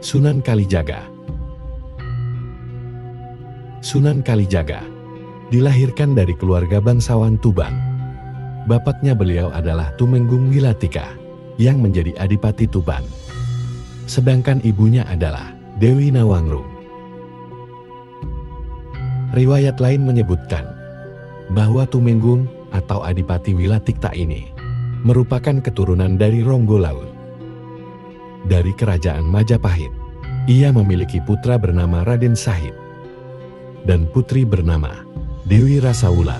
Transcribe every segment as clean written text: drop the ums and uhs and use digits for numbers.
Sunan Kalijaga. Sunan Kalijaga dilahirkan dari keluarga bangsawan Tuban. Bapaknya beliau adalah Tumenggung Wilatika yang menjadi Adipati Tuban. Sedangkan ibunya adalah Dewi Nawangrum. Riwayat lain menyebutkan bahwa Tumenggung atau Adipati Wilatikta ini merupakan keturunan dari Ronggolaut. Dari kerajaan Majapahit, ia memiliki putra bernama Raden Sahid dan putri bernama Dewi Rasawulan.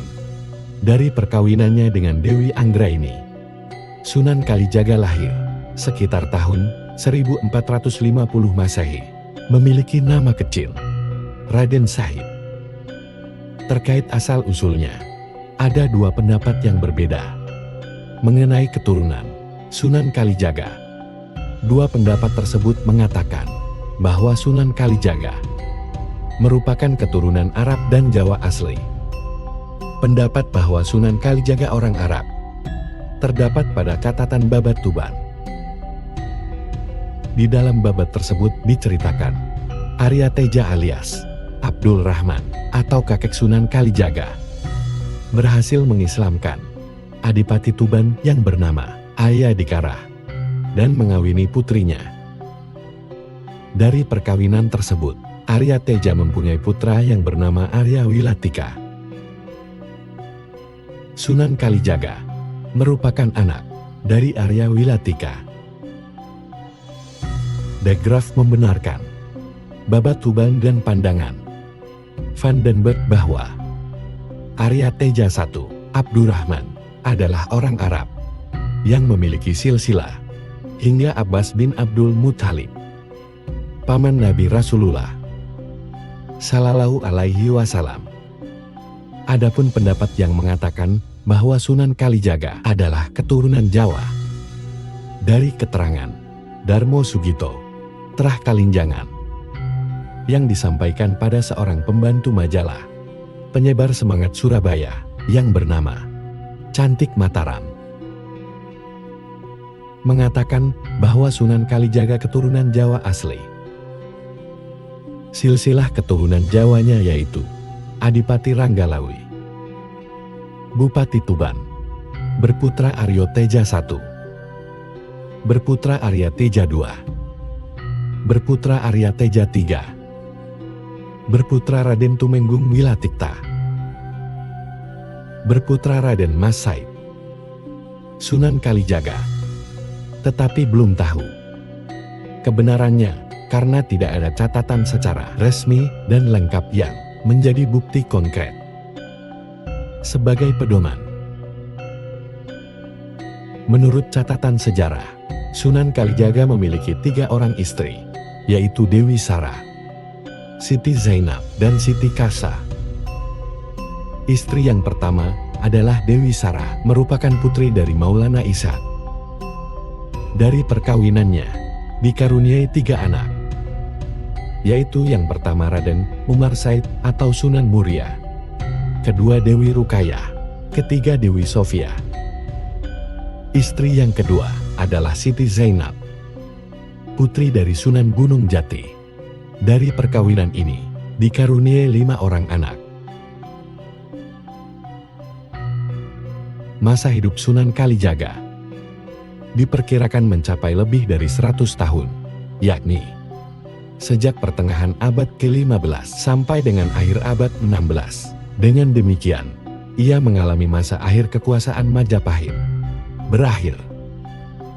Dari perkawinannya dengan Dewi Anggraini, Sunan Kalijaga lahir sekitar tahun 1450 Masehi, memiliki nama kecil Raden Sahid. Terkait asal-usulnya, ada dua pendapat yang berbeda mengenai keturunan Sunan Kalijaga. Dua pendapat tersebut mengatakan bahwa Sunan Kalijaga merupakan keturunan Arab dan Jawa asli. Pendapat bahwa Sunan Kalijaga orang Arab terdapat pada catatan Babat Tuban. Di dalam babat tersebut diceritakan, Arya Teja alias Abdul Rahman atau kakek Sunan Kalijaga berhasil mengislamkan Adipati Tuban yang bernama Aya Dikarah dan mengawini putrinya. Dari perkawinan tersebut, Arya Teja mempunyai putra yang bernama Arya Wilatika. Sunan Kalijaga merupakan anak dari Arya Wilatika. De Graaf membenarkan Babat Tuban dan pandangan Van den Berg bahwa Arya Teja I Abdurrahman adalah orang Arab yang memiliki silsilah hingga Abbas bin Abdul Muthalib, paman Nabi Rasulullah Sallallahu Alaihi Wasallam. Adapun pendapat yang mengatakan bahwa Sunan Kalijaga adalah keturunan Jawa. Dari keterangan Darmo Sugito Terah Kalinjangan yang disampaikan pada seorang pembantu majalah penyebar semangat Surabaya yang bernama Cantik Mataram, mengatakan bahwa Sunan Kalijaga keturunan Jawa asli. Silsilah keturunan Jawanya yaitu Adipati Ranggalawi, Bupati Tuban, berputra Arya Teja I, berputra Arya Teja II, berputra Arya Teja III, berputra Raden Tumenggung Wilatikta, berputra Raden Mas Said. Sunan Kalijaga tetapi belum tahu kebenarannya karena tidak ada catatan secara resmi dan lengkap yang menjadi bukti konkret. Sebagai pedoman, menurut catatan sejarah, Sunan Kalijaga memiliki 3 orang istri, yaitu Dewi Sara, Siti Zainab, dan Siti Kasa. Istri yang pertama adalah Dewi Sara, merupakan putri dari Maulana Ishaq. Dari perkawinannya, dikaruniai 3 anak, yaitu yang pertama Raden Umar Said atau Sunan Muria, kedua Dewi Rukayah, ketiga Dewi Sofia. Istri yang kedua adalah Siti Zainab, putri dari Sunan Gunung Jati. Dari perkawinan ini, dikaruniai 5 orang anak. Masa hidup Sunan Kalijaga diperkirakan mencapai lebih dari 100 tahun, yakni sejak pertengahan abad ke-15 sampai dengan akhir abad 16. Dengan demikian, ia mengalami masa akhir kekuasaan Majapahit. Berakhir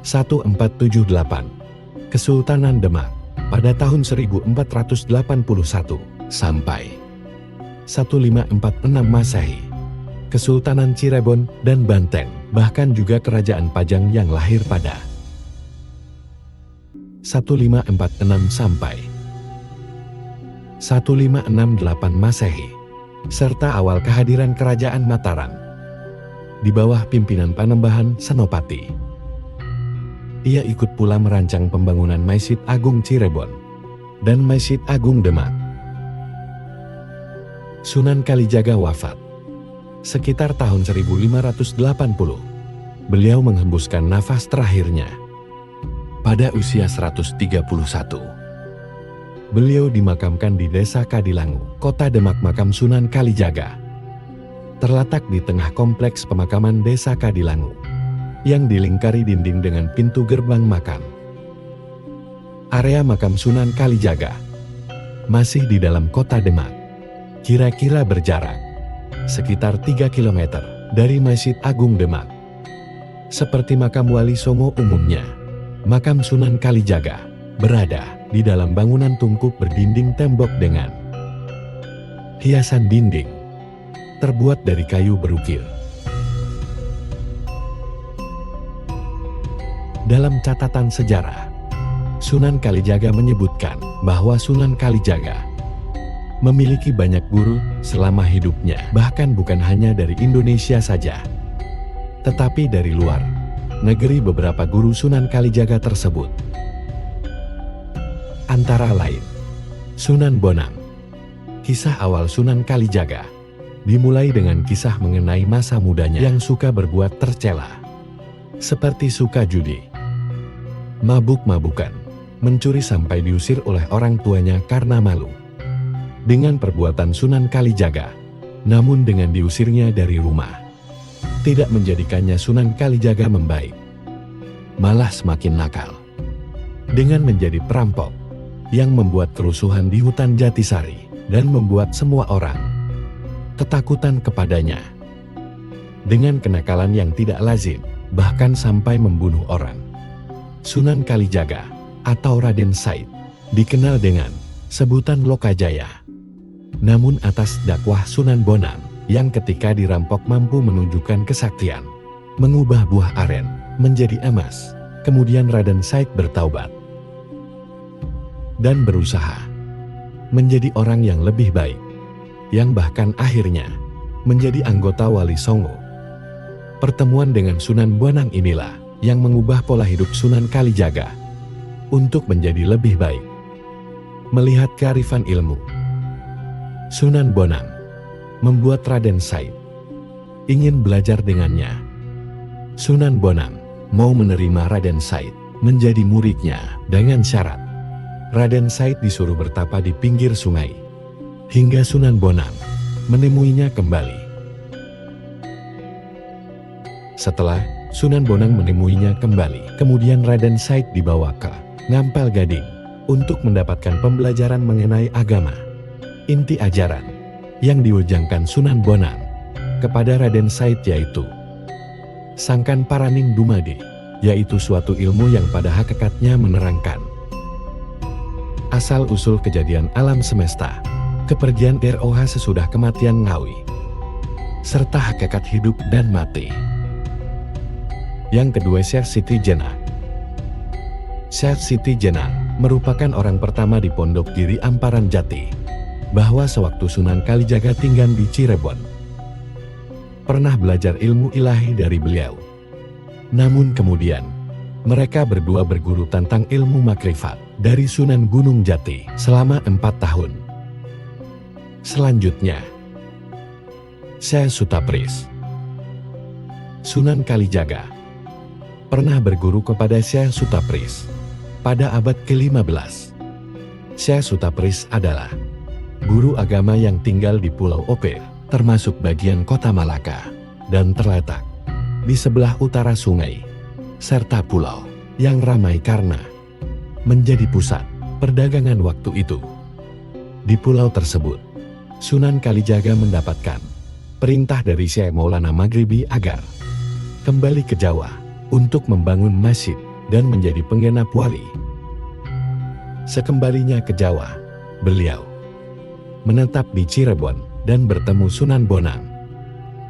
1478 Kesultanan Demak pada tahun 1481 sampai 1546 Masehi Kesultanan Cirebon dan Banten, bahkan juga Kerajaan Pajang yang lahir pada 1546 sampai 1568 Masehi, serta awal kehadiran Kerajaan Mataram di bawah pimpinan Panembahan Senopati. Ia ikut pula merancang pembangunan Masjid Agung Cirebon dan Masjid Agung Demak. Sunan Kalijaga wafat sekitar tahun 1580. Beliau menghembuskan nafas terakhirnya pada usia 131 Beliau dimakamkan di Desa Kadilangu, Kota Demak. Makam Sunan Kalijaga terletak di tengah kompleks pemakaman Desa Kadilangu yang dilingkari dinding dengan pintu gerbang makam. Area makam Sunan Kalijaga masih di dalam Kota Demak, kira-kira berjarak sekitar 3 km dari Masjid Agung Demak. Seperti makam Wali Songo umumnya, makam Sunan Kalijaga berada di dalam bangunan tungku berdinding tembok dengan hiasan dinding terbuat dari kayu berukir. Dalam catatan sejarah, Sunan Kalijaga menyebutkan bahwa Sunan Kalijaga memiliki banyak guru selama hidupnya, bahkan bukan hanya dari Indonesia saja, tetapi dari luar negeri. Beberapa guru Sunan Kalijaga tersebut antara lain Sunan Bonang. Kisah awal Sunan Kalijaga dimulai dengan kisah mengenai masa mudanya yang suka berbuat tercela, seperti suka judi, mabuk-mabukan, mencuri sampai diusir oleh orang tuanya karena malu dengan perbuatan Sunan Kalijaga. Namun dengan diusirnya dari rumah, tidak menjadikannya Sunan Kalijaga membaik, malah semakin nakal dengan menjadi perampok yang membuat kerusuhan di hutan Jatisari dan membuat semua orang ketakutan kepadanya. Dengan kenakalan yang tidak lazim, bahkan sampai membunuh orang, Sunan Kalijaga atau Raden Said dikenal dengan sebutan Lokajaya. Namun atas dakwah Sunan Bonang yang ketika dirampok mampu menunjukkan kesaktian, mengubah buah aren menjadi emas, kemudian Raden Said bertaubat dan berusaha menjadi orang yang lebih baik, yang bahkan akhirnya menjadi anggota Wali Songo. Pertemuan dengan Sunan Bonang inilah yang mengubah pola hidup Sunan Kalijaga untuk menjadi lebih baik. Melihat kearifan ilmu Sunan Bonang membuat Raden Said ingin belajar dengannya. Sunan Bonang mau menerima Raden Said menjadi muridnya dengan syarat Raden Said disuruh bertapa di pinggir sungai hingga Sunan Bonang menemuinya kembali. Setelah Sunan Bonang menemuinya kembali, kemudian Raden Said dibawa ke Ngampel Gading untuk mendapatkan pembelajaran mengenai agama. Inti ajaran yang diwujangkan Sunan Bonang kepada Raden Said yaitu Sangkan Paraning Dumade, yaitu suatu ilmu yang pada hakikatnya menerangkan asal-usul kejadian alam semesta, kepergian ROH sesudah kematian Ngawi, serta hakikat hidup dan mati. Yang kedua, Syekh Siti Jenar. Syekh Siti Jenar merupakan orang pertama di Pondok Giri Amparan Jati, bahwa sewaktu Sunan Kalijaga tinggal di Cirebon, pernah belajar ilmu ilahi dari beliau. Namun kemudian, mereka berdua berguru tentang ilmu makrifat dari Sunan Gunung Jati selama 4 tahun. Selanjutnya, Syekh Sutapris. Sunan Kalijaga pernah berguru kepada Syekh Sutapris pada abad ke-15. Syekh Sutapris adalah guru agama yang tinggal di Pulau Ope, termasuk bagian kota Malaka, dan terletak di sebelah utara sungai, serta pulau yang ramai karena menjadi pusat perdagangan waktu itu. Di pulau tersebut, Sunan Kalijaga mendapatkan perintah dari Syekh Maulana Maghribi agar kembali ke Jawa untuk membangun masjid dan menjadi penggenap wali. Sekembalinya ke Jawa, beliau menetap di Cirebon dan bertemu Sunan Bonang.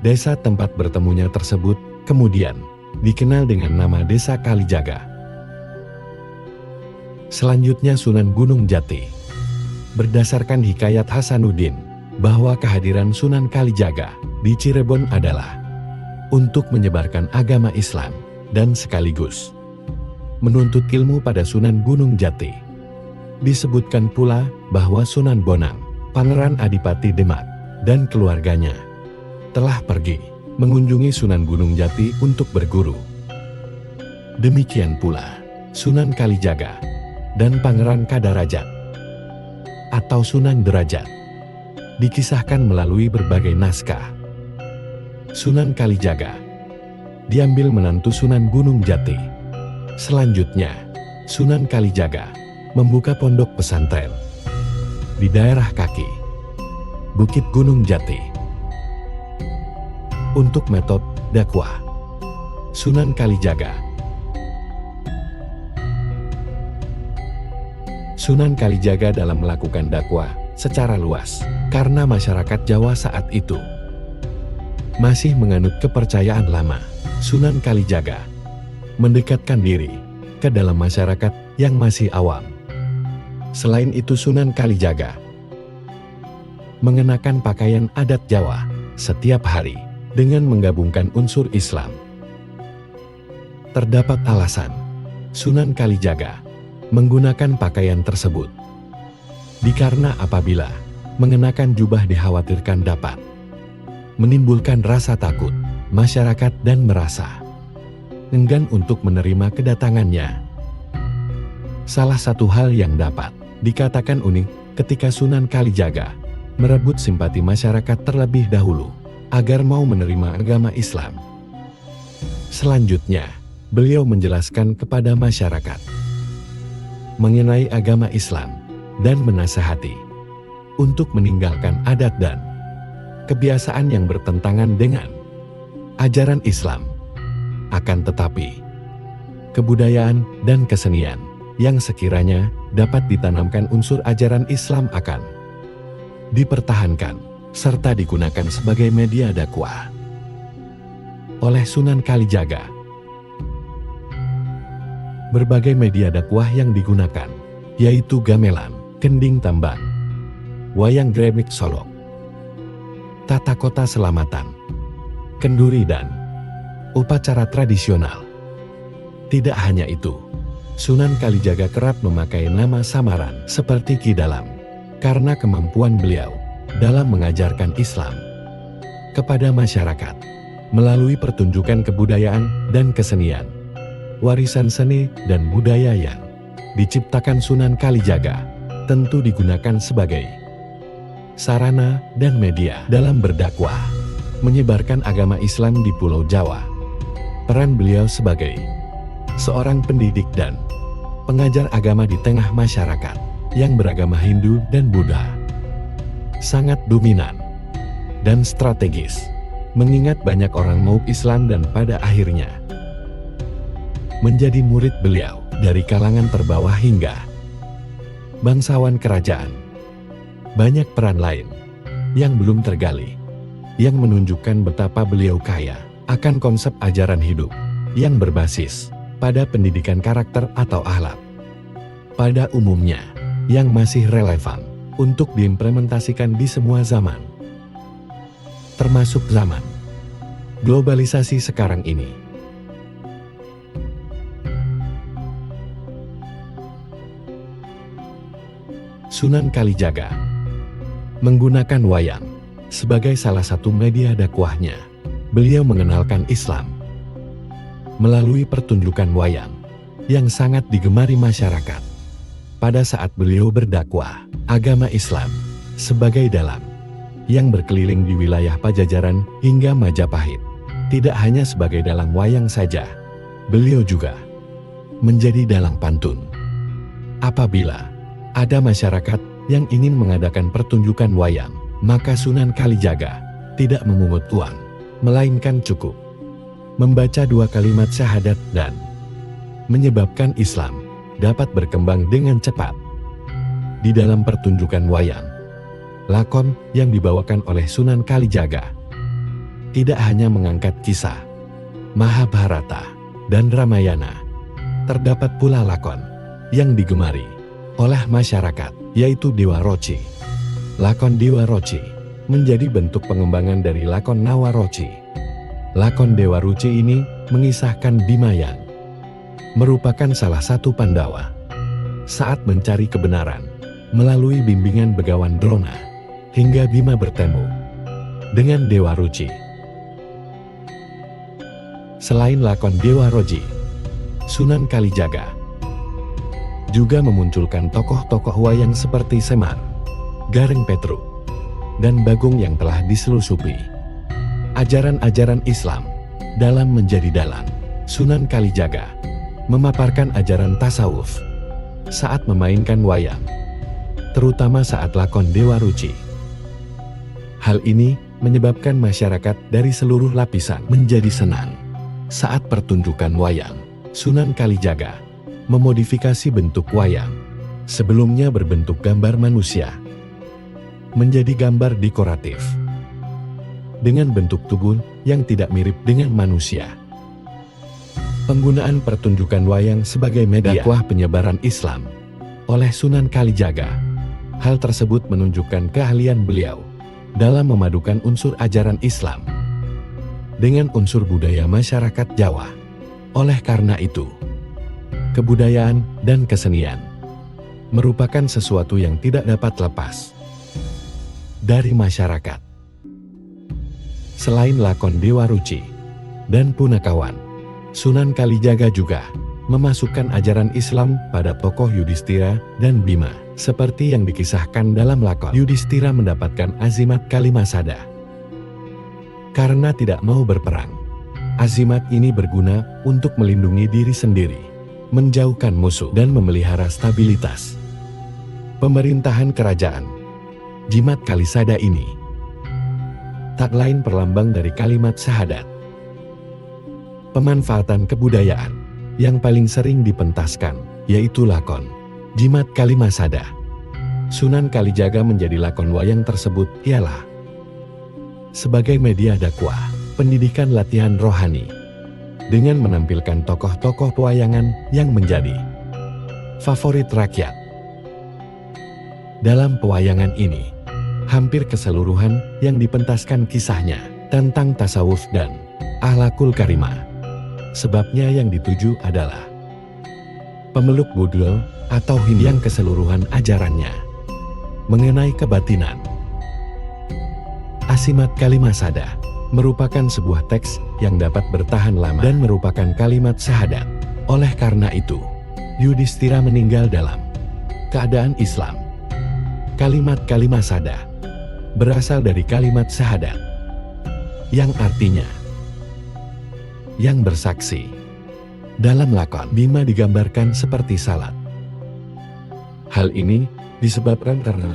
Desa tempat bertemunya tersebut kemudian dikenal dengan nama Desa Kalijaga. Selanjutnya Sunan Gunung Jati. Berdasarkan hikayat Hasanuddin, bahwa kehadiran Sunan Kalijaga di Cirebon adalah untuk menyebarkan agama Islam dan sekaligus menuntut ilmu pada Sunan Gunung Jati. Disebutkan pula bahwa Sunan Bonang, Pangeran Adipati Demak, dan keluarganya telah pergi mengunjungi Sunan Gunung Jati untuk berguru. Demikian pula Sunan Kalijaga dan Pangeran Kadarajat. atau Sunan Derajat. Dikisahkan melalui berbagai naskah. Sunan Kalijaga diambil menantu Sunan Gunung Jati. Selanjutnya, Sunan Kalijaga membuka pondok pesantren di daerah kaki Bukit Gunung Jati. Untuk metode dakwah, Sunan Kalijaga dalam melakukan dakwah secara luas karena masyarakat Jawa saat itu masih menganut kepercayaan lama. Sunan Kalijaga mendekatkan diri ke dalam masyarakat yang masih awam. Selain itu, Sunan Kalijaga mengenakan pakaian adat Jawa setiap hari dengan menggabungkan unsur Islam. Terdapat alasan Sunan Kalijaga menggunakan pakaian tersebut dikarenakan apabila mengenakan jubah dikhawatirkan dapat menimbulkan rasa takut masyarakat dan merasa enggan untuk menerima kedatangannya. Salah satu hal yang dapat dikatakan unik ketika Sunan Kalijaga merebut simpati masyarakat terlebih dahulu agar mau menerima agama Islam. Selanjutnya, beliau menjelaskan kepada masyarakat mengenai agama Islam dan menasihati untuk meninggalkan adat dan kebiasaan yang bertentangan dengan ajaran Islam. Akan tetapi, kebudayaan dan kesenian yang sekiranya dapat ditanamkan unsur ajaran Islam akan dipertahankan serta digunakan sebagai media dakwah oleh Sunan Kalijaga. Berbagai media dakwah yang digunakan yaitu gamelan, kending tambang, wayang grebek solok, tata kota selamatan, kenduri dan upacara tradisional. Tidak hanya itu, Sunan Kalijaga kerap memakai nama samaran seperti Ki Dalam karena kemampuan beliau dalam mengajarkan Islam kepada masyarakat melalui pertunjukan kebudayaan dan kesenian. Warisan seni dan budaya yang diciptakan Sunan Kalijaga tentu digunakan sebagai sarana dan media dalam berdakwah, menyebarkan agama Islam di Pulau Jawa. Peran beliau sebagai seorang pendidik dan pengajar agama di tengah masyarakat yang beragama Hindu dan Buddha sangat dominan dan strategis, mengingat banyak orang mau Islam dan pada akhirnya menjadi murid beliau dari kalangan terbawah hingga bangsawan kerajaan. Banyak peran lain yang belum tergali, yang menunjukkan betapa beliau kaya akan konsep ajaran hidup yang berbasis pada pendidikan karakter atau akhlak pada umumnya yang masih relevan untuk diimplementasikan di semua zaman, termasuk zaman globalisasi sekarang ini. Sunan Kalijaga menggunakan wayang sebagai salah satu media dakwahnya. Beliau mengenalkan Islam melalui pertunjukan wayang yang sangat digemari masyarakat. Pada saat beliau berdakwah agama Islam sebagai dalang yang berkeliling di wilayah Pajajaran hingga Majapahit, tidak hanya sebagai dalang wayang saja, beliau juga menjadi dalang pantun. Apabila ada masyarakat yang ingin mengadakan pertunjukan wayang, maka Sunan Kalijaga tidak memungut uang, melainkan cukup membaca 2 kalimat syahadat dan menyebabkan Islam dapat berkembang dengan cepat. Di dalam pertunjukan wayang, lakon yang dibawakan oleh Sunan Kalijaga tidak hanya mengangkat kisah Mahabharata dan Ramayana, terdapat pula lakon yang digemari oleh masyarakat, yaitu Dewa Roci. Lakon Dewa Roci menjadi bentuk pengembangan dari lakon Nawaroci. Lakon Dewa Roci ini mengisahkan Bima yang merupakan salah satu Pandawa saat mencari kebenaran melalui bimbingan Begawan Drona hingga Bima bertemu dengan Dewa Ruci. Selain lakon Dewa Roci, Sunan Kalijaga juga memunculkan tokoh-tokoh wayang seperti Semar, Gareng Petruk, dan Bagong yang telah diselusupi ajaran-ajaran Islam dalam menjadi dalang. Sunan Kalijaga memaparkan ajaran tasawuf saat memainkan wayang, terutama saat lakon Dewa Ruci. Hal ini menyebabkan masyarakat dari seluruh lapisan menjadi senang. Saat pertunjukan wayang, Sunan Kalijaga memodifikasi bentuk wayang, sebelumnya berbentuk gambar manusia, menjadi gambar dekoratif dengan bentuk tubuh yang tidak mirip dengan manusia. Penggunaan pertunjukan wayang sebagai media dakwah penyebaran Islam oleh Sunan Kalijaga. Hal tersebut menunjukkan keahlian beliau dalam memadukan unsur ajaran Islam dengan unsur budaya masyarakat Jawa. Oleh karena itu, kebudayaan dan kesenian merupakan sesuatu yang tidak dapat lepas dari masyarakat. Selain lakon Dewa Ruci dan Punakawan, Sunan Kalijaga juga memasukkan ajaran Islam pada tokoh Yudhistira dan Bima, seperti yang dikisahkan dalam lakon. Yudhistira mendapatkan azimat Kalimasada karena tidak mau berperang. Azimat ini berguna untuk melindungi diri sendiri, menjauhkan musuh, dan memelihara stabilitas pemerintahan kerajaan. Jimat Kalisada ini tak lain perlambang dari kalimat syahadat. Pemanfaatan kebudayaan yang paling sering dipentaskan yaitu lakon Jimat Kalimasada. Sunan Kalijaga menjadi lakon wayang tersebut ialah sebagai media dakwah, pendidikan, latihan rohani, dengan menampilkan tokoh-tokoh pewayangan yang menjadi favorit rakyat. Dalam pewayangan ini, hampir keseluruhan yang dipentaskan kisahnya tentang tasawuf dan akhlakul karimah. Sebabnya yang dituju adalah pemeluk budul atau Hindu yang keseluruhan ajarannya mengenai kebatinan. Azimat Kalimasada merupakan sebuah teks yang dapat bertahan lama dan merupakan kalimat syahadat. Oleh karena itu, Yudhistira meninggal dalam keadaan Islam. Kalimat Kalimasada berasal dari kalimat syahadat yang artinya yang bersaksi. Dalam lakon Bima digambarkan seperti salat. Hal ini disebabkan karena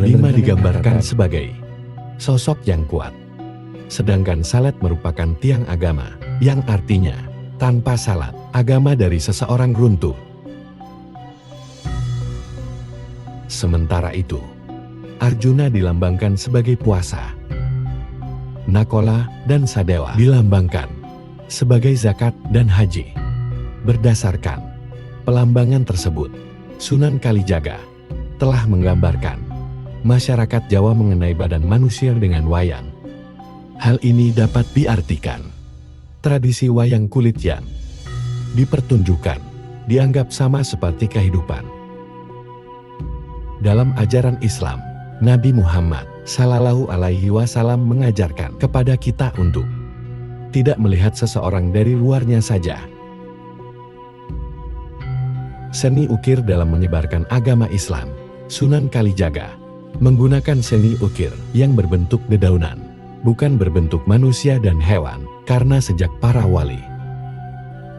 Bima digambarkan sebagai sosok yang kuat, sedangkan salat merupakan tiang agama, yang artinya tanpa salat, agama dari seseorang runtuh. Sementara itu, Arjuna dilambangkan sebagai puasa. Nakola dan Sadewa dilambangkan sebagai zakat dan haji. Berdasarkan pelambangan tersebut, Sunan Kalijaga telah menggambarkan masyarakat Jawa mengenai badan manusia dengan wayang. Hal ini dapat diartikan tradisi wayang kulit yang dipertunjukkan dianggap sama seperti kehidupan. Dalam ajaran Islam, Nabi Muhammad Sallallahu Alaihi Wasallam mengajarkan kepada kita untuk tidak melihat seseorang dari luarnya saja. Seni ukir dalam menyebarkan agama Islam. Sunan Kalijaga menggunakan seni ukir yang berbentuk dedaunan, bukan berbentuk manusia dan hewan, karena sejak para wali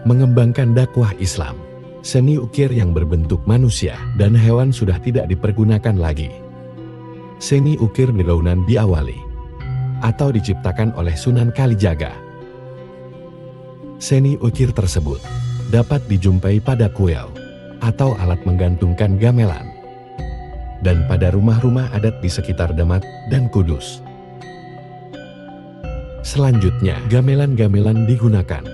mengembangkan dakwah Islam, seni ukir yang berbentuk manusia dan hewan sudah tidak dipergunakan lagi. Seni ukir dedaunan diawali atau diciptakan oleh Sunan Kalijaga. Seni ukir tersebut dapat dijumpai pada kuil atau alat menggantungkan gamelan, dan pada rumah-rumah adat di sekitar Demak dan Kudus. Selanjutnya, gamelan-gamelan digunakan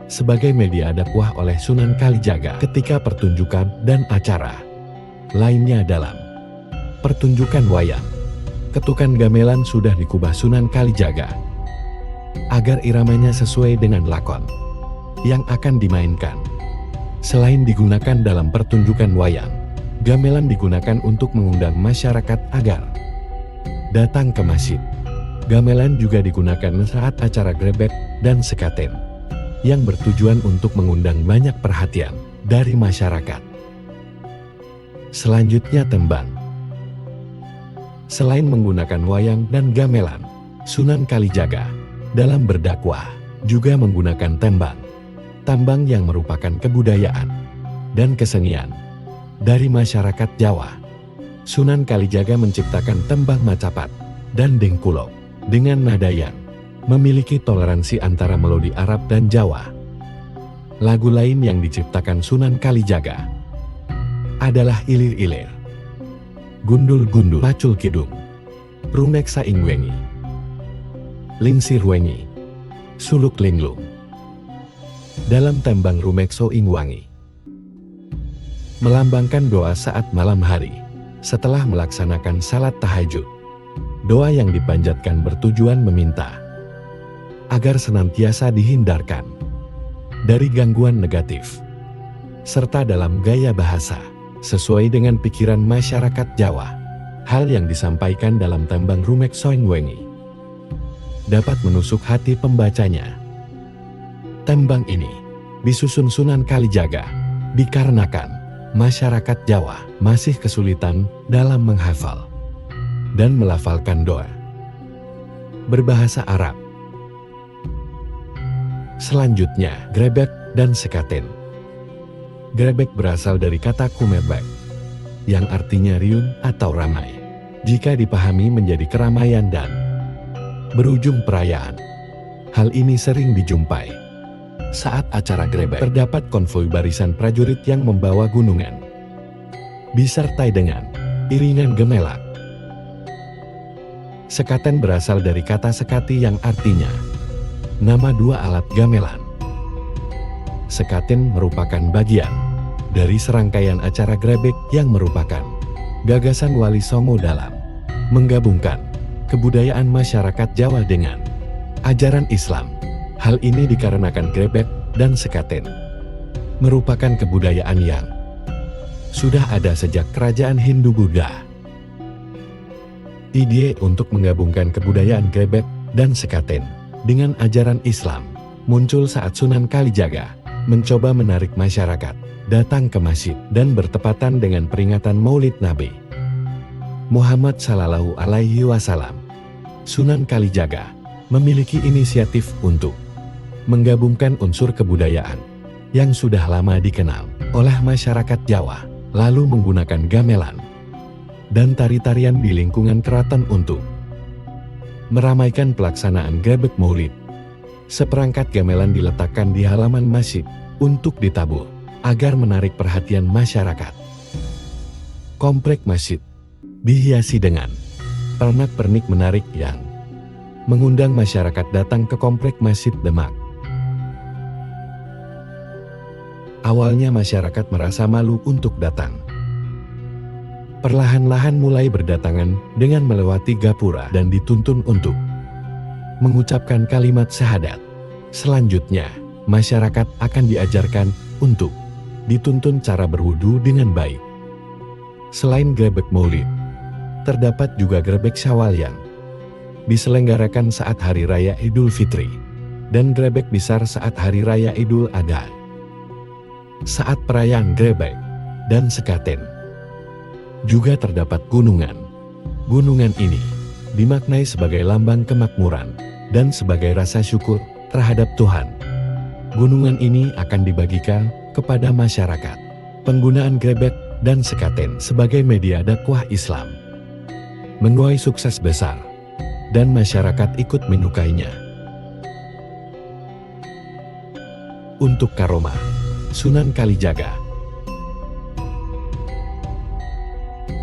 sebagai media dakwah oleh Sunan Kalijaga ketika pertunjukan dan acara lainnya. Dalam pertunjukan wayang, ketukan gamelan sudah dikubah Sunan Kalijaga agar iramanya sesuai dengan lakon yang akan dimainkan. Selain digunakan dalam pertunjukan wayang, gamelan digunakan untuk mengundang masyarakat agar datang ke masjid. Gamelan juga digunakan saat acara grebek dan sekaten yang bertujuan untuk mengundang banyak perhatian dari masyarakat. Selanjutnya, tembang Selain menggunakan wayang dan gamelan, Sunan Kalijaga dalam berdakwah juga menggunakan tembang. Tambang yang merupakan kebudayaan dan kesenian dari masyarakat Jawa. Sunan Kalijaga menciptakan tembang Macapat dan Dengkulok dengan nada yang memiliki toleransi antara melodi Arab dan Jawa. Lagu lain yang diciptakan Sunan Kalijaga adalah Ilir-ilir, Gundul-gundul, Pacul Kidung, Rumek Saing Wengi, Lingsir Wengi, Suluk Linglung. Dalam tembang Rumek Saing Wangi melambangkan doa saat malam hari setelah melaksanakan salat tahajud. Doa yang dipanjatkan bertujuan meminta agar senantiasa dihindarkan dari gangguan negatif, serta dalam gaya bahasa sesuai dengan pikiran masyarakat Jawa. Hal yang disampaikan dalam tembang Rumek Saing Wengi dapat menusuk hati pembacanya. Tembang ini disusun Sunan Kalijaga dikarenakan masyarakat Jawa masih kesulitan dalam menghafal dan melafalkan doa berbahasa Arab. Selanjutnya, grebek dan sekaten. Grebek berasal dari kata kumebek, yang artinya riuh atau ramai. Jika dipahami menjadi keramaian dan berujung perayaan. Hal ini sering dijumpai saat acara grebek. Terdapat konvoi barisan prajurit yang membawa gunungan, disertai dengan iringan gemelak. Sekaten berasal dari kata sekati yang artinya nama dua alat gamelan. Sekaten merupakan bagian dari serangkaian acara grebek yang merupakan gagasan Wali Songo dalam menggabungkan kebudayaan masyarakat Jawa dengan ajaran Islam. Hal ini dikarenakan grebek dan sekaten merupakan kebudayaan yang sudah ada sejak kerajaan Hindu-Buddha. Ide untuk menggabungkan kebudayaan grebek dan sekaten dengan ajaran Islam muncul saat Sunan Kalijaga mencoba menarik masyarakat datang ke masjid dan bertepatan dengan peringatan Maulid Nabi Muhammad Sallallahu Alaihi Wasallam. Sunan Kalijaga memiliki inisiatif untuk menggabungkan unsur kebudayaan yang sudah lama dikenal oleh masyarakat Jawa, lalu menggunakan gamelan dan tari-tarian di lingkungan keraton untuk meramaikan pelaksanaan grebek Maulid. Seperangkat gamelan diletakkan di halaman masjid untuk ditabuh agar menarik perhatian masyarakat. Komplek masjid dihiasi dengan pernak-pernik menarik yang mengundang masyarakat datang ke komplek Masjid Demak. Awalnya masyarakat merasa malu untuk datang. Perlahan-lahan mulai berdatangan dengan melewati gapura dan dituntun untuk mengucapkan kalimat syahadat. Selanjutnya, masyarakat akan diajarkan untuk dituntun cara berwudu dengan baik. Selain grebek Maulid, terdapat juga grebek Syawal yang diselenggarakan saat Hari Raya Idul Fitri dan grebek besar saat Hari Raya Idul Adha. Saat perayaan grebek dan sekaten juga terdapat gunungan. Gunungan ini dimaknai sebagai lambang kemakmuran dan sebagai rasa syukur terhadap Tuhan. Gunungan ini akan dibagikan kepada masyarakat. Penggunaan grebek dan sekaten sebagai media dakwah Islam menuai sukses besar dan masyarakat ikut menyukainya. Untuk karomah Sunan Kalijaga.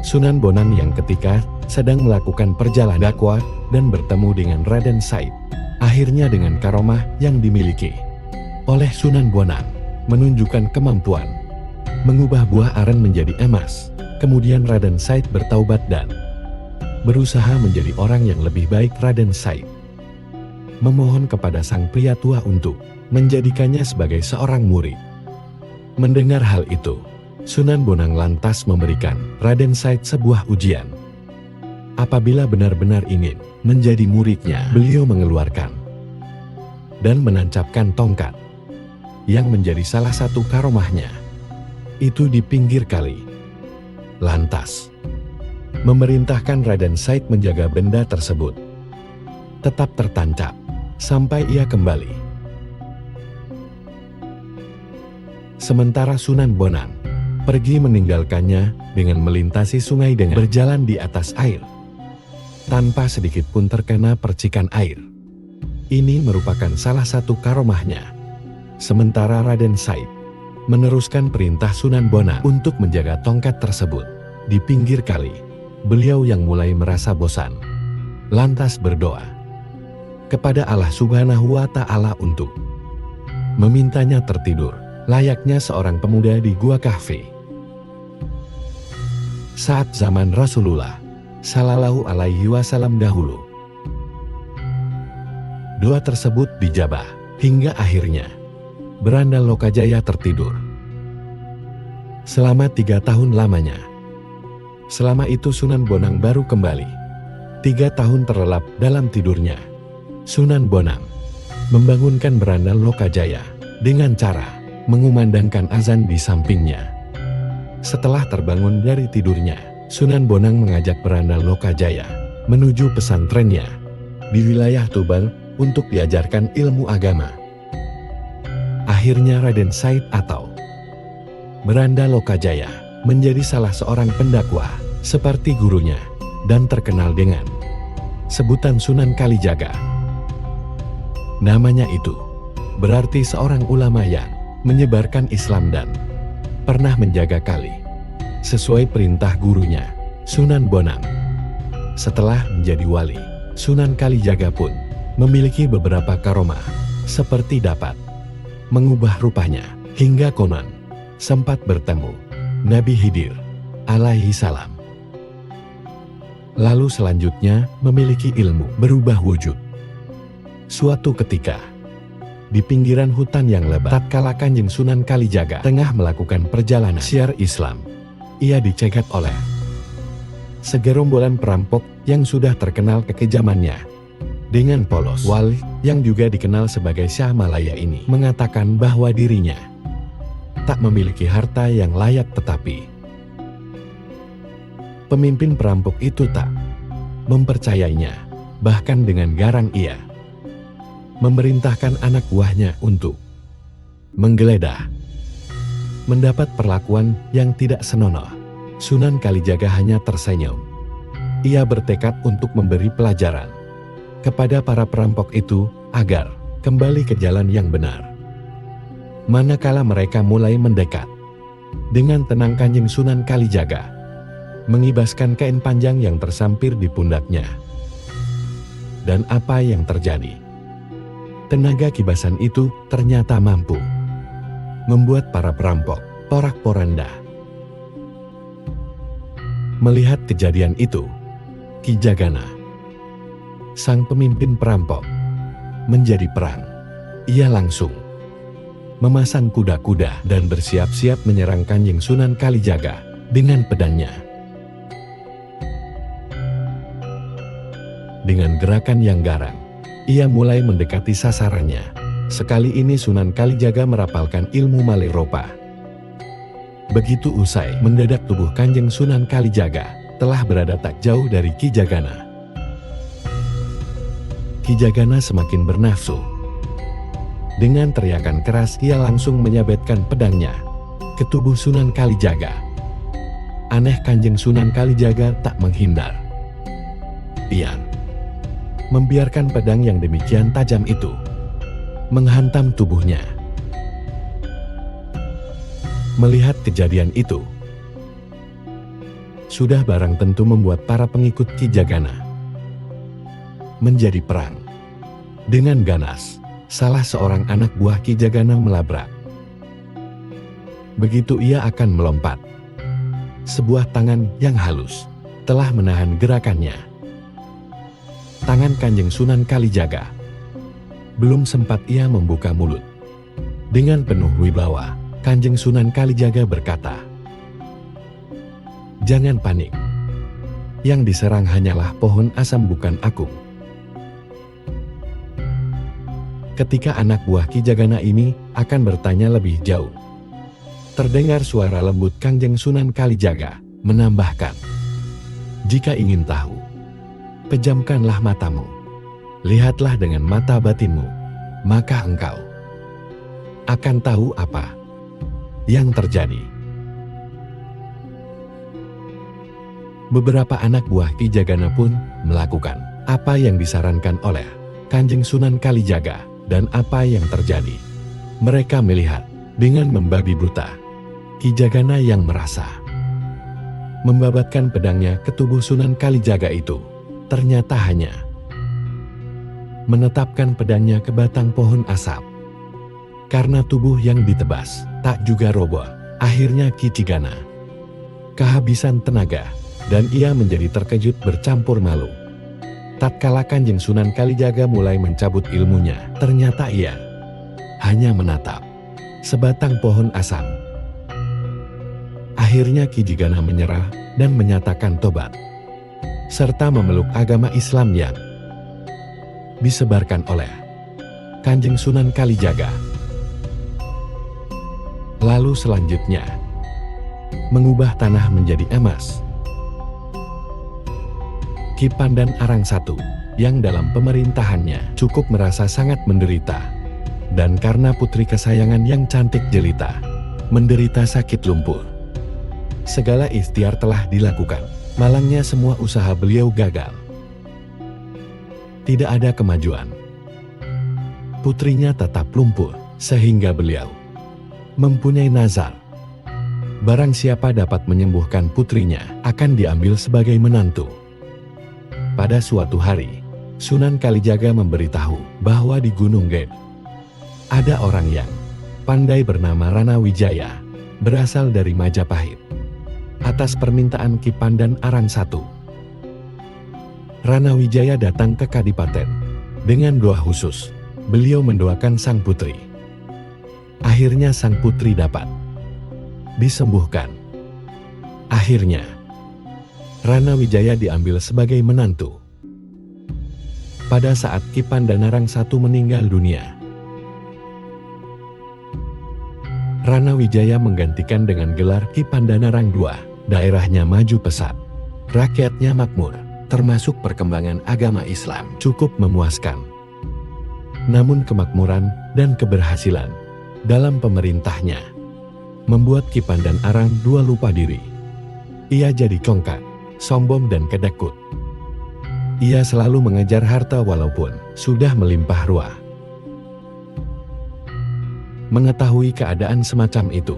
Sunan Bonang yang ketika sedang melakukan perjalanan dakwah dan bertemu dengan Raden Said, akhirnya dengan karomah yang dimiliki oleh Sunan Bonang menunjukkan kemampuan mengubah buah aren menjadi emas. Kemudian Raden Said bertaubat dan berusaha menjadi orang yang lebih baik. Raden Said memohon kepada sang pria tua untuk menjadikannya sebagai seorang murid. Mendengar hal itu, Sunan Bonang lantas memberikan Raden Said sebuah ujian. Apabila benar-benar ingin menjadi muridnya, beliau mengeluarkan dan menancapkan tongkat yang menjadi salah satu karomahnya itu di pinggir kali. Lantas memerintahkan Raden Said menjaga benda tersebut tetap tertancap sampai ia kembali. Sementara Sunan Bonang pergi meninggalkannya dengan melintasi sungai dengan berjalan di atas air, tanpa sedikit pun terkena percikan air. Ini merupakan salah satu karomahnya. Sementara Raden Said meneruskan perintah Sunan Bonang untuk menjaga tongkat tersebut di pinggir kali. Beliau yang mulai merasa bosan, lantas berdoa kepada Allah Subhanahu wa Ta'ala untuk memintanya tertidur layaknya seorang pemuda di gua kahfi. Saat zaman Rasulullah Sallallahu Alaihi Wasallam dahulu, doa tersebut dijabah hingga akhirnya Berandal Lokajaya tertidur selama 3 tahun lamanya. Selama itu Sunan Bonang baru kembali. 3 tahun terlelap dalam tidurnya, Sunan Bonang membangunkan Berandal Lokajaya dengan cara mengumandangkan azan di sampingnya. Setelah terbangun dari tidurnya, Sunan Bonang mengajak Berandal Lokajaya menuju pesantrennya di wilayah Tuban untuk diajarkan ilmu agama. Akhirnya Raden Said atau Berandal Lokajaya menjadi salah seorang pendakwah seperti gurunya dan terkenal dengan sebutan Sunan Kalijaga. Namanya itu berarti seorang ulama yang menyebarkan Islam dan pernah menjaga kali sesuai perintah gurunya Sunan Bonang. Setelah menjadi wali, Sunan Kalijaga pun memiliki beberapa karomah seperti dapat mengubah rupanya hingga konon sempat bertemu Nabi Khidir alaihi salam. Lalu selanjutnya memiliki ilmu berubah wujud. Suatu ketika di pinggiran hutan yang lebat, tatkala Kanjeng Sunan Kalijaga tengah melakukan perjalanan syiar Islam, ia dicegat oleh segerombolan perampok yang sudah terkenal kekejamannya. Dengan polos, wali yang juga dikenal sebagai Syah Malaya ini mengatakan bahwa dirinya tak memiliki harta yang layak, tetapi pemimpin perampok itu tak mempercayainya. Bahkan dengan garang ia memerintahkan anak buahnya untuk menggeledah. Mendapat perlakuan yang tidak senonoh, Sunan Kalijaga hanya tersenyum. Ia bertekad untuk memberi pelajaran kepada para perampok itu agar kembali ke jalan yang benar. Manakala mereka mulai mendekat, dengan tenang Kanjeng Sunan Kalijaga mengibaskan kain panjang yang tersampir di pundaknya. Dan apa yang terjadi? Tenaga kibasan itu ternyata mampu membuat para perampok porak-poranda. Melihat kejadian itu, Ki Jagana, sang pemimpin perampok, menjadi perang. Ia langsung memasang kuda-kuda dan bersiap-siap menyerang Kanjeng Sunan Kalijaga dengan pedangnya. Dengan gerakan yang garang, ia mulai mendekati sasarannya. Sekali ini Sunan Kalijaga merapalkan ilmu Maleropa. Begitu usai, mendadak tubuh Kanjeng Sunan Kalijaga telah berada tak jauh dari Ki Jagana. Ki Jagana semakin bernafsu. Dengan teriakan keras ia langsung menyabetkan pedangnya ke tubuh Sunan Kalijaga. Aneh, Kanjeng Sunan Kalijaga tak menghindar. Ia membiarkan pedang yang demikian tajam itu menghantam tubuhnya. Melihat kejadian itu, sudah barang tentu membuat para pengikut Ki Jagana menjadi perang. Dengan ganas, salah seorang anak buah Ki Jagana melabrak. Begitu ia akan melompat, sebuah tangan yang halus telah menahan gerakannya. Tangan Kanjeng Sunan Kalijaga. Belum sempat ia membuka mulut, dengan penuh wibawa, Kanjeng Sunan Kalijaga berkata, "Jangan panik. Yang diserang hanyalah pohon asam, bukan aku." Ketika anak buah Ki Jagana ini akan bertanya lebih jauh, terdengar suara lembut Kanjeng Sunan Kalijaga menambahkan, Jika ingin tahu, pejamkanlah matamu, lihatlah dengan mata batinmu, maka engkau akan tahu apa yang terjadi. Beberapa anak buah Ki Jagana pun melakukan apa yang disarankan oleh Kanjeng Sunan Kalijaga, dan apa yang terjadi? Mereka melihat dengan membabi buta Ki Jagana yang merasa membabatkan pedangnya ke tubuh Sunan Kalijaga itu ternyata hanya menetapkan pedangnya ke batang pohon asap. Karena tubuh yang ditebas tak juga roboh, akhirnya Ki Jagana kehabisan tenaga dan ia menjadi terkejut bercampur malu. Tatkala Kanjeng Sunan Kalijaga mulai mencabut ilmunya, ternyata ia hanya menatap sebatang pohon asam. Akhirnya Ki Jagana menyerah dan menyatakan tobat, serta memeluk agama Islam yang disebarkan oleh Kanjeng Sunan Kalijaga. Lalu selanjutnya, mengubah tanah menjadi emas. Ki Pandan Arang I yang dalam pemerintahannya cukup merasa sangat menderita, dan karena putri kesayangan yang cantik jelita menderita sakit lumpuh. Segala ikhtiar telah dilakukan, malangnya semua usaha beliau gagal. Tidak ada kemajuan. Putrinya tetap lumpuh, sehingga beliau mempunyai nazar. Barang siapa dapat menyembuhkan putrinya, akan diambil sebagai menantu. Pada suatu hari, Sunan Kalijaga memberitahu bahwa di Gunung Gede ada orang yang pandai bernama Rana Wijaya, berasal dari Majapahit. Atas permintaan Ki Pandan Arang I, Rana Wijaya datang ke Kadipaten. Dengan doa khusus, beliau mendoakan sang putri. Akhirnya sang putri dapat disembuhkan. Akhirnya, Rana Wijaya diambil sebagai menantu. Pada saat Ki Pandanarang I meninggal dunia, Rana Wijaya menggantikan dengan gelar Ki Pandanarang II. Daerahnya maju pesat, rakyatnya makmur, termasuk perkembangan agama Islam cukup memuaskan. Namun kemakmuran dan keberhasilan dalam pemerintahnya membuat Ki Pandanarang II lupa diri. Ia jadi congkak, sombong dan kedekut. Ia selalu mengejar harta walaupun sudah melimpah ruah. Mengetahui keadaan semacam itu,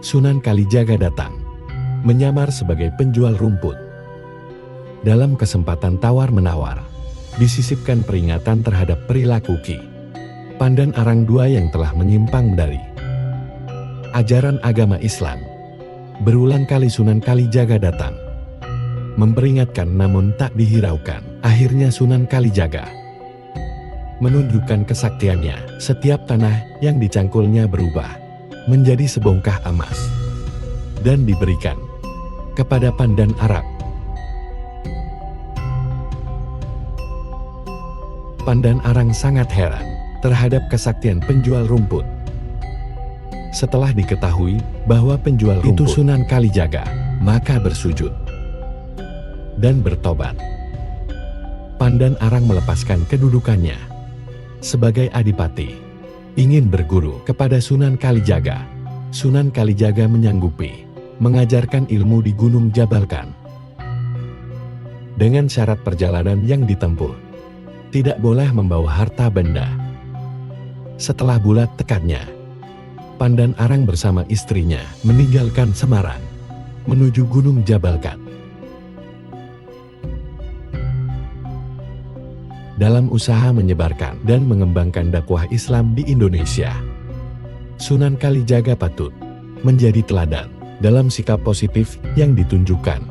Sunan Kalijaga datang, menyamar sebagai penjual rumput. Dalam kesempatan tawar-menawar, disisipkan peringatan terhadap perilaku Ki Pandan Arang II yang telah menyimpang dari ajaran agama Islam. Berulang kali Sunan Kalijaga datang, memperingatkan namun tak dihiraukan. Akhirnya Sunan Kalijaga menunjukkan kesaktiannya. Setiap tanah yang dicangkulnya berubah menjadi sebongkah emas dan diberikan kepada Pandan Arang. Pandan Arang sangat heran terhadap kesaktian penjual rumput. Setelah diketahui bahwa penjual rumput itu Sunan Kalijaga, maka bersujud dan bertobat. Pandan Arang melepaskan kedudukannya sebagai adipati, ingin berguru kepada Sunan Kalijaga. Sunan Kalijaga menyanggupi mengajarkan ilmu di Gunung Jabalkan. Dengan syarat perjalanan yang ditempuh, tidak boleh membawa harta benda. Setelah bulat tekadnya, Pandan Arang bersama istrinya meninggalkan Semarang, menuju Gunung Jabalkan. Dalam usaha menyebarkan dan mengembangkan dakwah Islam di Indonesia, Sunan Kalijaga patut menjadi teladan dalam sikap positif yang ditunjukkan.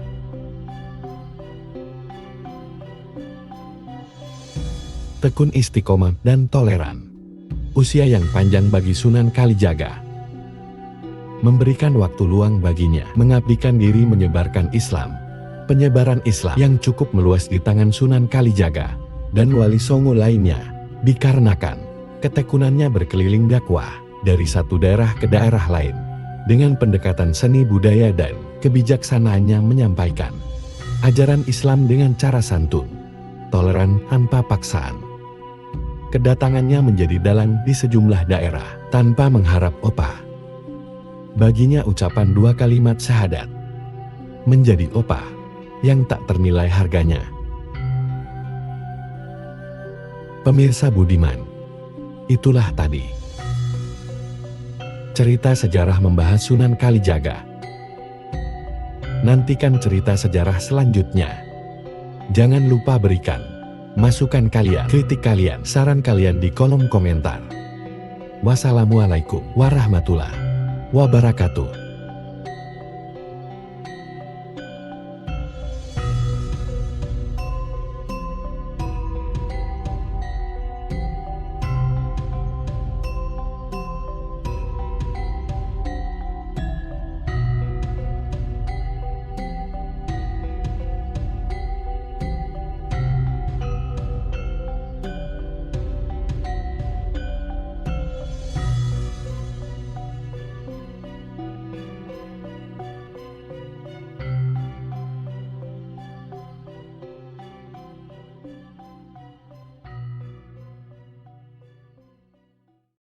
Tekun, istiqomah, dan toleran. Usia yang panjang bagi Sunan Kalijaga memberikan waktu luang baginya mengabdikan diri menyebarkan Islam. Penyebaran Islam yang cukup meluas di tangan Sunan Kalijaga dan Wali Songo lainnya dikarenakan ketekunannya berkeliling dakwah dari satu daerah ke daerah lain dengan pendekatan seni budaya dan kebijaksanaannya menyampaikan Ajaran Islam dengan cara santun, toleran tanpa paksaan. Kedatangannya menjadi dalang di sejumlah daerah tanpa mengharap upah. Baginya ucapan 2 kalimat syahadat menjadi upah yang tak ternilai harganya. Pemirsa budiman, itulah tadi cerita sejarah membahas Sunan Kalijaga. Nantikan cerita sejarah selanjutnya. Jangan lupa berikan masukan kalian, kritik kalian, saran kalian di kolom komentar. Wassalamualaikum warahmatullahi wabarakatuh.